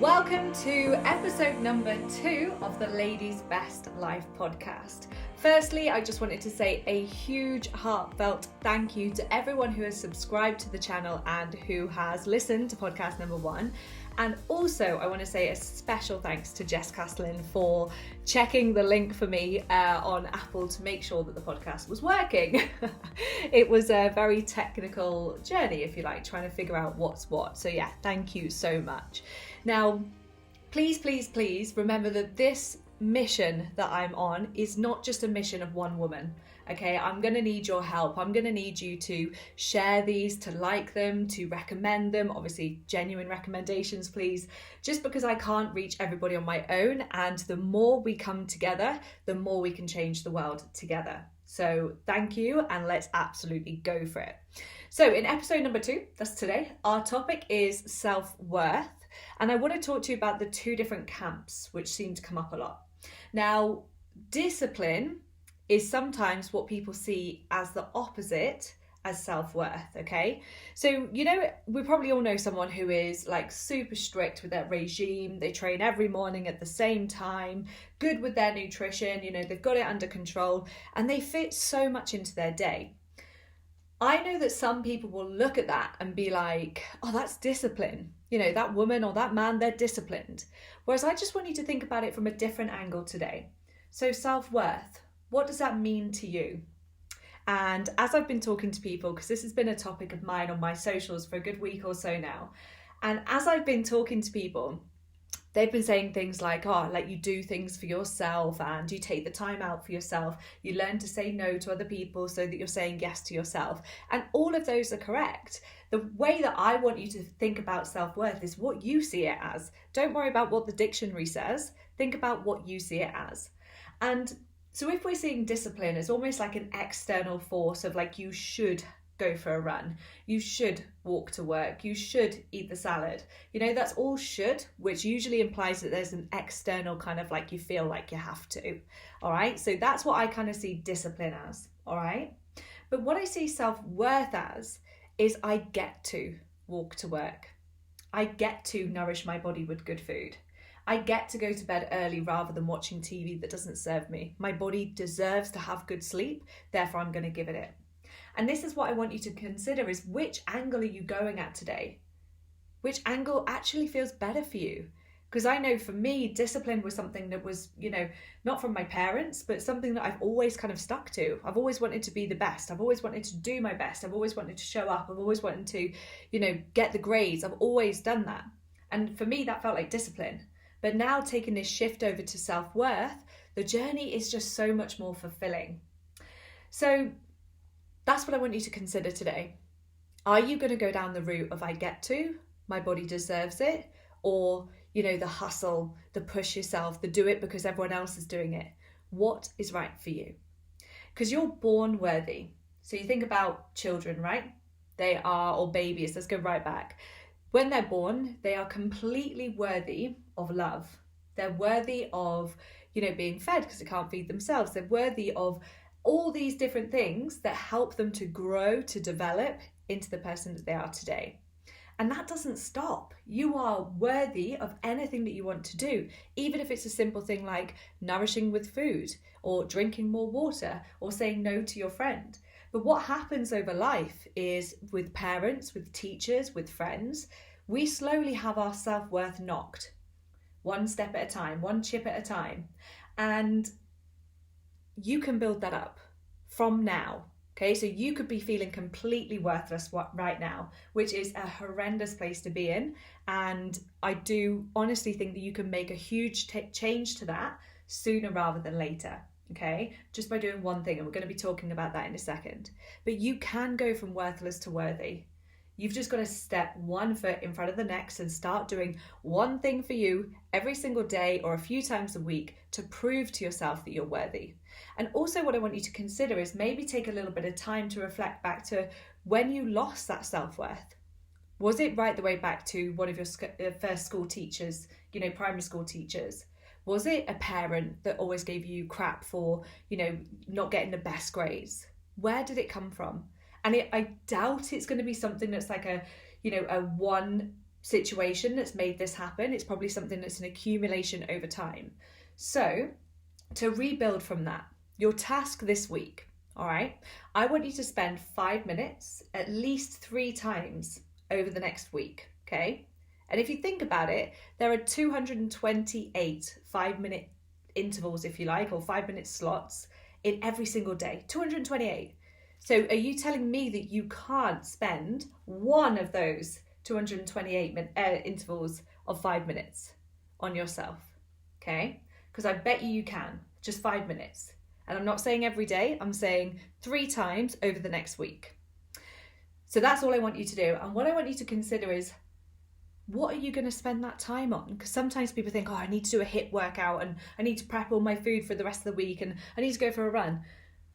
Welcome to episode number 2 of the Ladies Best Life podcast. Firstly, I just wanted to say a huge heartfelt thank you to everyone who has subscribed to the channel and who has listened to podcast number 1. And also, I want to say a special thanks to Jess Castlin for checking the link for me on Apple to make sure that the podcast was working. It was a very technical journey, if you like, trying to figure out what's what. So yeah, thank you so much. Now, please remember that this mission that I'm on is not just a mission of one woman. Okay, I'm going to need your help. I'm going to need you to share these, to like them, to recommend them. Obviously, genuine recommendations, please. Just because I can't reach everybody on my own. And the more we come together, the more we can change the world together. So thank you, and let's absolutely go for it. So in episode number 2, that's today, our topic is self-worth. And I want to talk to you about the 2 different camps, which seem to come up a lot. Now, discipline is sometimes what people see as the opposite as self-worth, okay? So, we probably all know someone who is like super strict with their regime. They train every morning at the same time, good with their nutrition, they've got it under control, and they fit so much into their day. I know that some people will look at that and be like, oh, that's discipline. That woman or that man, they're disciplined. Whereas I just want you to think about it from a different angle today. So self-worth, what does that mean to you? And as I've been talking to people, because this has been a topic of mine on my socials for a good week or so now, and as I've been talking to people, they've been saying things like, you do things for yourself and you take the time out for yourself. You learn to say no to other people so that you're saying yes to yourself. And all of those are correct. The way that I want you to think about self-worth is what you see it as. Don't worry about what the dictionary says. Think about what you see it as. And so if we're seeing discipline as almost like an external force of like, you should go for a run, you should walk to work, you should eat the salad, that's all should, which usually implies that there's an external kind of like you feel like you have to. All right, so that's what I kind of see discipline as. All right, but what I see self-worth as is I get to walk to work, I get to nourish my body with good food, I get to go to bed early rather than watching TV that doesn't serve me. My body deserves to have good sleep, therefore I'm going to give it. And this is what I want you to consider is which angle are you going at today? Which angle actually feels better for you? Because I know for me, discipline was something that was, not from my parents, but something that I've always kind of stuck to. I've always wanted to be the best. I've always wanted to do my best. I've always wanted to show up. I've always wanted to, get the grades. I've always done that. And for me, that felt like discipline. But now taking this shift over to self-worth, the journey is just so much more fulfilling. So that's what I want you to consider today. Are you going to go down the route of I get to, my body deserves it, or, the hustle, the push yourself, the do it because everyone else is doing it? What is right for you? Because you're born worthy. So you think about children, right? They are, or babies, let's go right back. When they're born, they are completely worthy of love. They're worthy of, being fed because they can't feed themselves. They're worthy of all these different things that help them to grow, to develop into the person that they are today. And that doesn't stop. You are worthy of anything that you want to do, even if it's a simple thing like nourishing with food or drinking more water or saying no to your friend. But what happens over life is with parents, with teachers, with friends, we slowly have our self-worth knocked. One step at a time, one chip at a time. And you can build that up from now. Okay, so you could be feeling completely worthless right now, which is a horrendous place to be in. And I do honestly think that you can make a huge change to that sooner rather than later. Okay, just by doing one thing, and we're going to be talking about that in a second. But you can go from worthless to worthy. You've just got to step one foot in front of the next and start doing one thing for you every single day or a few times a week to prove to yourself that you're worthy. And also what I want you to consider is maybe take a little bit of time to reflect back to when you lost that self-worth. Was it right the way back to one of your first school teachers, primary school teachers? Was it a parent that always gave you crap for, not getting the best grades? Where did it come from? And I doubt it's going to be something that's like a one situation that's made this happen. It's probably something that's an accumulation over time. So to rebuild from that, your task this week, all right, I want you to spend 5 minutes at least 3 times over the next week, okay? And if you think about it, there are 228 5-minute intervals, if you like, or 5-minute slots in every single day, 228. So are you telling me that you can't spend one of those 228 intervals of 5 minutes on yourself, okay? Because I bet you can, just 5 minutes. And I'm not saying every day, I'm saying 3 times over the next week. So that's all I want you to do. And what I want you to consider is, what are you going to spend that time on? Because sometimes people think, I need to do a HIIT workout and I need to prep all my food for the rest of the week and I need to go for a run.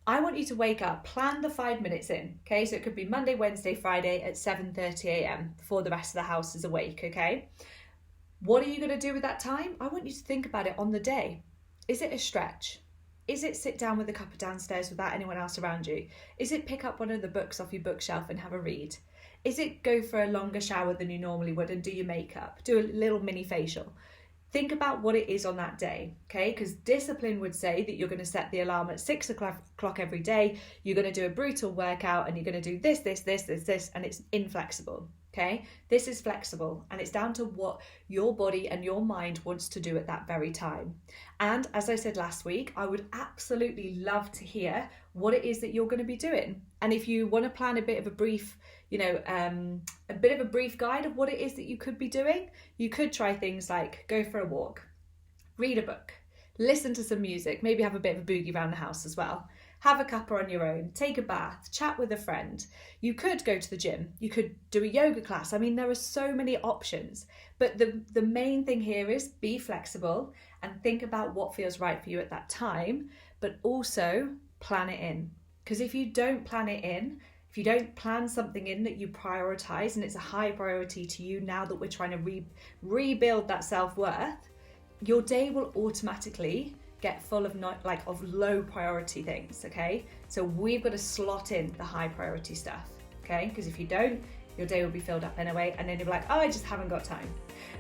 I want you to wake up, plan the 5 minutes in, okay? So it could be Monday, Wednesday, Friday at 7:30 a.m. before the rest of the house is awake, okay? What are you going to do with that time? I want you to think about it on the day. Is it a stretch? Is it sit down with a cuppa downstairs without anyone else around you? Is it pick up one of the books off your bookshelf and have a read? Is it go for a longer shower than you normally would and do your makeup? Do a little mini facial? Think about what it is on that day, okay? Because discipline would say that you're going to set the alarm at 6 o'clock every day. You're going to do a brutal workout and you're going to do this, and it's inflexible, okay? This is flexible and it's down to what your body and your mind wants to do at that very time. And as I said last week, I would absolutely love to hear what it is that you're going to be doing. And if you want to plan a bit of a brief, a bit of a brief guide of what it is that you could be doing, you could try things like go for a walk, read a book, listen to some music, maybe have a bit of a boogie around the house as well, have a cuppa on your own, take a bath, chat with a friend. You could go to the gym, you could do a yoga class. I mean, there are so many options, but the main thing here is be flexible and think about what feels right for you at that time, but also plan it in. Because if you don't plan it in, if you don't plan something in that you prioritize and it's a high priority to you now that we're trying to rebuild that self-worth, your day will automatically get full of low priority things, okay? So we've got to slot in the high priority stuff, okay? Because if you don't, your day will be filled up anyway, and then you'll be like, I just haven't got time.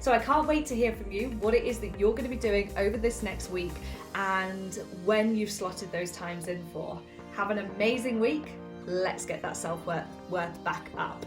So I can't wait to hear from you what it is that you're going to be doing over this next week and when you've slotted those times in for. Have an amazing week. Let's get that self-worth back up.